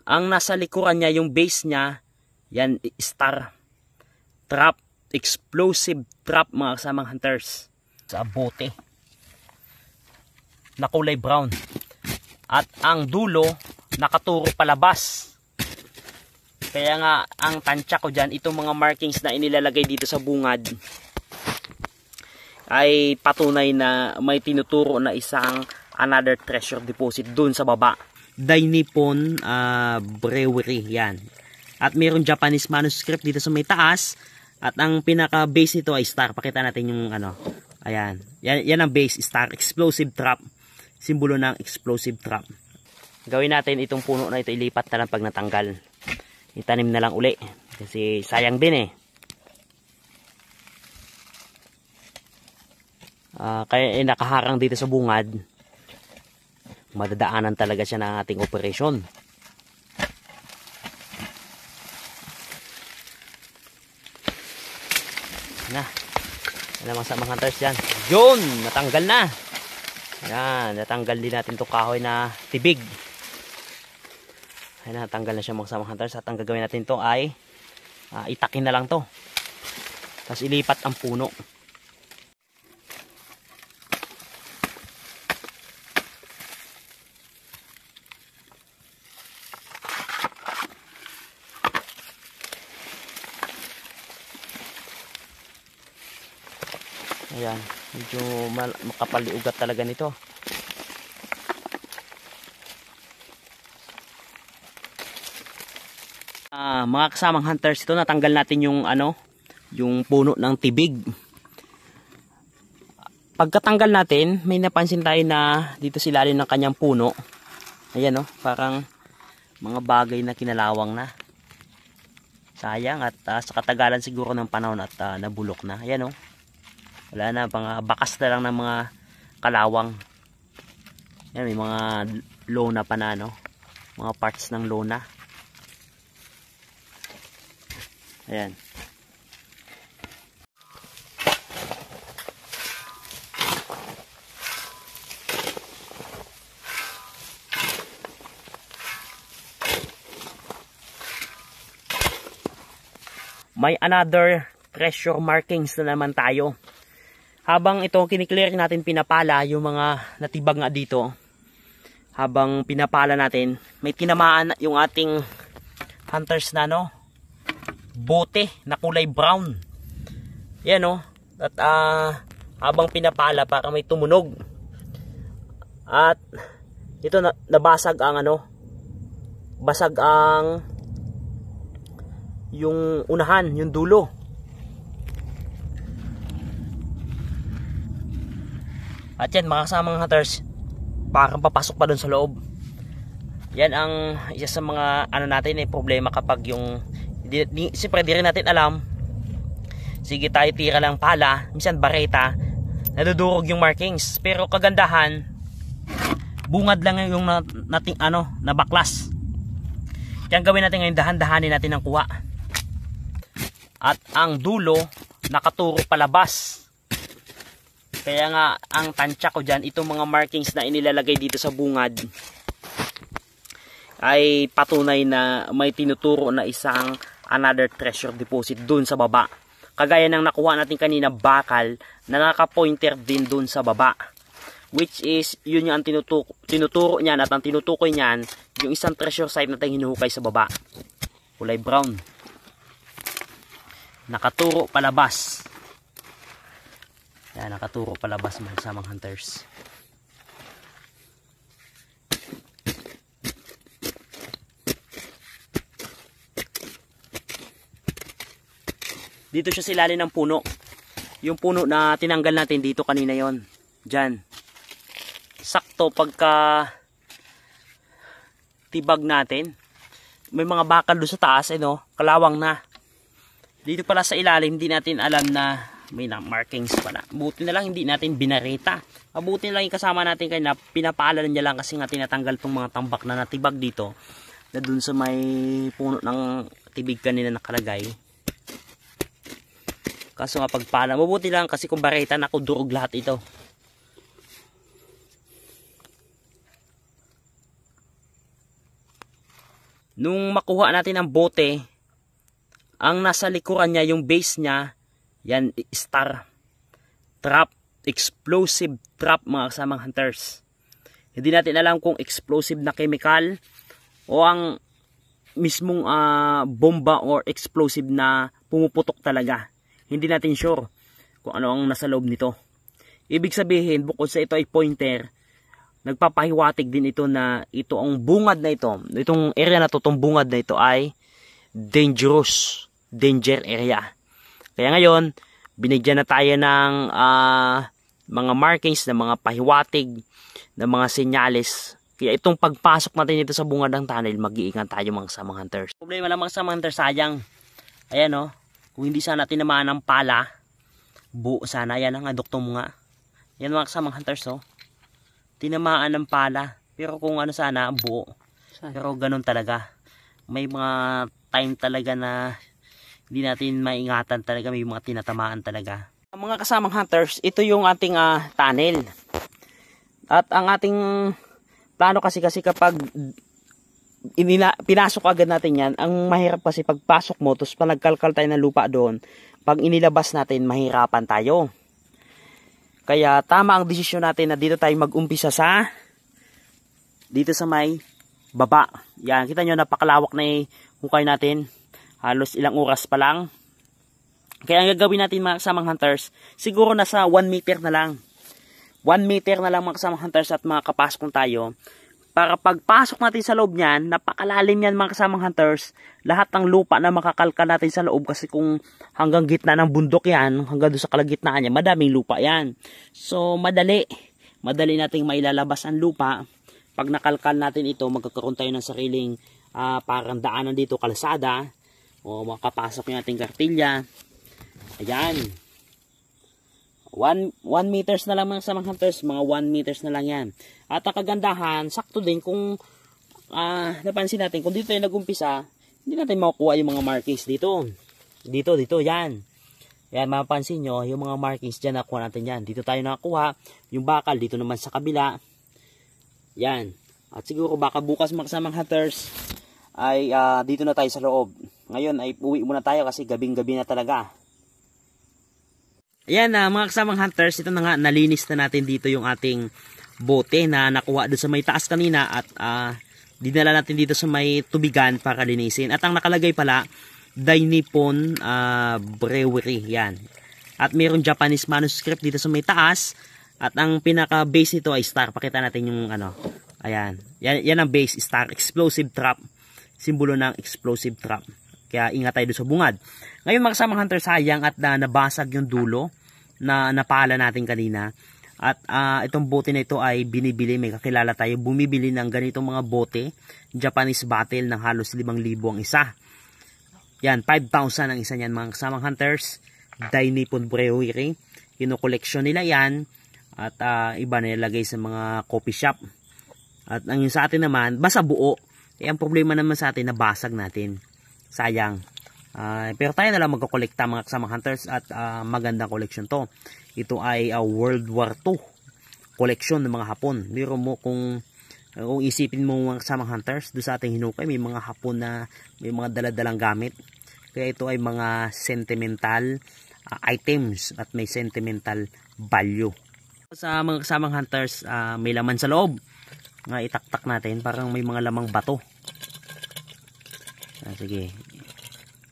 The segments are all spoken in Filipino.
Ang nasa likuran niya, yung base niya, yan, star trap, explosive trap mga kasamang hunters. Sa bote na kulay brown. At ang dulo, nakaturo palabas. Kaya nga, ang tansya ko dyan, itong mga markings na inilalagay dito sa bungad, ay patunay na may tinuturo na isang another treasure deposit dun sa baba. Dai Nippon Brewery, yan. At mayroong Japanese manuscript dito sa may taas. At ang pinaka base nito ay star. Pakita natin yung ano. Ayan. Yan ang base, star. Explosive trap. Simbolo ng explosive trap. Gawin natin itong puno na ito. Ilipat na lang pag natanggal. Itanim na lang uli. Kasi sayang din eh. Kaya nakaharang dito sa bungad. Madadaanan talaga siya ng ating operasyon. Na. Alam sa mga hunters yan. Yun! Natanggal na. Yan. Natanggal din natin itong kahoy na tibig. Ayan, natanggal na siya mga hunters. At ang gagawin natin ito ay itakin na lang to. Tapos ilipat ang puno. Ayan, medyo makapal ugat talaga nito. Mga kasamang hunters, ito natanggal natin yung yung puno ng tibig. Pagkatanggal natin, may napansin tayo na dito sa ilalim ng kanyang puno. Ayan parang mga bagay na kinalawang na. Sayang at sa katagalan siguro ng panahon at nabulok na. Ayan wala na, mga bakas na lang ng mga kalawang. Yan, may mga lona pa na mga parts ng lona. Ayan. May another treasure markings na naman tayo. Habang ito kiniklear natin, pinapala yung mga natibag nga dito. Habang pinapala natin, may tinamaan yung ating hunters na bote na kulay brown. Yan At habang pinapala, para may tumunog. At ito nabasag ang basag ang yung unahan, yung dulo. At yan mga kasamang hunters, parang papasok pa dun sa loob. Yan ang isa sa mga natin problema kapag yung siyempre di rin natin alam. Sige tayo tira lang pala, minsan bareta, nadudurog yung markings. Pero kagandahan, bungad lang yung nating nabaklas. Kaya gawin natin ngayon, dahan-dahanin natin ang kuha. At ang dulo nakaturo palabas. Kaya nga, ang tansya ko dyan, itong mga markings na inilalagay dito sa bungad, ay patunay na may tinuturo na isang another treasure deposit dun sa baba. Kagaya ng nakuha natin kanina, bakal, na naka-pointer din dun sa baba. Which is, yun yung tinuturo niyan, at ang tinutukoy niyan, yung isang treasure site na tayong hinuhukay sa baba. Kulay brown. Nakaturo palabas. Yan, nakaturo palabas mga kasamang hunters. Dito siya sa ilalim ng puno. Yung puno na tinanggal natin dito kanina yon. Diyan. Sakto pagka tibag natin. May mga bakal doon sa taas, kalawang na. Dito pala sa ilalim, hindi natin alam na may markings pala. Buti na lang hindi natin binarita. Mabuti na lang yung kasama natin kayo na pinapaalan niya lang kasi nga tinatanggal tong mga tambak na natibag dito. Na dun sa may puno ng tibig kanina nakalagay. Kaso nga pagpala, mabuti lang kasi kung barita na durog lahat ito. Nung makuha natin ang bote, ang nasa likuran niya, yung base niya, yan, star trap, explosive trap mga kasamang hunters. Hindi natin alam kung explosive na chemical o ang mismong bomba or explosive na pumuputok talaga. Hindi natin sure kung ano ang nasa loob nito. Ibig sabihin, bukod sa ito ay pointer, nagpapahiwatig din ito na ito ang bungad na ito, itong area na to, itong bungad na ito ay dangerous, danger area. Kaya ngayon, binigyan na tayo ng mga markings, ng mga pahiwatig, ng mga senyales. Kaya itong pagpasok natin dito sa bungad ng tunnel, mag-iingat tayo mga kasamang hunters. Problema lang mga kasamang hunters, sayang. Ayan o, kung hindi sana tinamaan ng pala, buo sana. Ayan ang adukto mo nga. Yan mga kasamang hunters o. Tinamaan ng pala. Pero kung ano sana, buo. Pero ganun talaga. May mga time talaga na hindi natin maingatan talaga. May mga tinatamaan talaga. Mga kasamang hunters, ito yung ating tunnel. At ang ating plano kasi kapag pinasok agad natin yan, ang mahirap kasi pagpasok mo, tapos pa nagkalkal tayo ng lupa doon, pag inilabas natin, mahirapan tayo. Kaya tama ang desisyon natin na dito tayo mag-umpisa dito sa may baba. Yan, kita nyo napakalawak na hukay natin. Halos ilang oras pa lang. Kaya ang gagawin natin mga kasamang hunters, siguro nasa 1 meter na lang. 1 meter na lang mga kasamang hunters at makakapasok tayo. Para pagpasok natin sa loob niyan, napakalalim yan mga kasamang hunters. Lahat ng lupa na makakalkal natin sa loob kasi kung hanggang gitna ng bundok yan, hanggang doon sa kalagitnaan niya, madaming lupa yan. So madali nating mailalabas ang lupa. Pag nakalkal natin ito, magkakaroon tayo ng sariling parang daanan dito, kalsada. O makapasok yung ating kartilya. Ayan. 1 meters na lang mga kasamang hunters, mga 1 meters na lang yan. At ang kagandahan, sakto din kung napansin natin, kung dito tayo nag-umpisa, hindi natin makukuha yung mga markings dito. Dito, yan. Yan, mapapansin nyo, yung mga markings dyan, nakuha natin yan. Dito tayo nakakuha, yung bakal, dito naman sa kabila. Yan. At siguro baka bukas mga kasamang hunters, ay dito na tayo sa loob. Ngayon ay uwi muna tayo kasi gabing-gabi na talaga. Ayan mga kasamang hunters, ito na nga, nalinis na natin dito yung ating bote na nakuha doon sa may taas kanina at dinala natin dito sa may tubigan para linisin. At ang nakalagay pala, Dai Nippon Brewery, yan. At mayroong Japanese manuscript dito sa may taas at ang pinaka-base nito ay star. Pakita natin yung ano, ayan. Yan ang base, star, explosive trap. Simbolo ng explosive trap. Kaya ingat tayo doon sa bungad. Ngayon mga kasamang hunter, sayang at nabasag yung dulo na napala natin kanina. At itong bote na ito ay binibili. May kakilala tayo bumibili ng ganitong mga bote. Japanese bottle ng halos 5,000 ang isa. Yan, 5,000 ang isa niyan mga kasamang hunters. Dai Nippon Brewery. Kino-collection nila yan. At iba na ilagay sa mga coffee shop. At ang sa atin naman, basta buo. Ang problema naman sa atin, nabasag natin. Sayang. Pero tayo na lang magkakolekta mga kasamang hunters at magandang collection to. Ito ay World War II collection ng mga Hapon. Biro mo kung isipin mo mga kasamang hunters, doon sa ating hinukay may mga Hapon na may mga daladalang gamit. Kaya ito ay mga sentimental items at may sentimental value. Sa mga kasamang hunters, may laman sa loob. Nga itaktak natin, parang may mga lamang bato. Sige,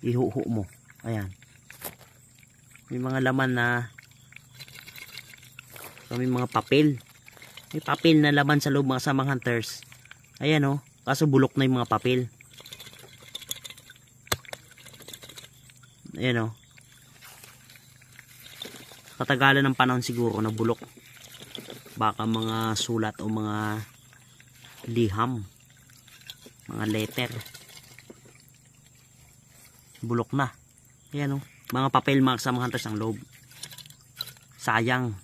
ihuhu mo. Ayan. May mga laman na may mga papel. May papel na laman sa loob mga kasamang hunters. Ayan o. Kaso bulok na yung mga papel. Ayan o. Katagalan ng panahon siguro na bulok. Baka mga sulat o mga liham. Mga letter. Bulok na. Ayan o. Mga papel mga kasamang hunters ang loob. Sayang.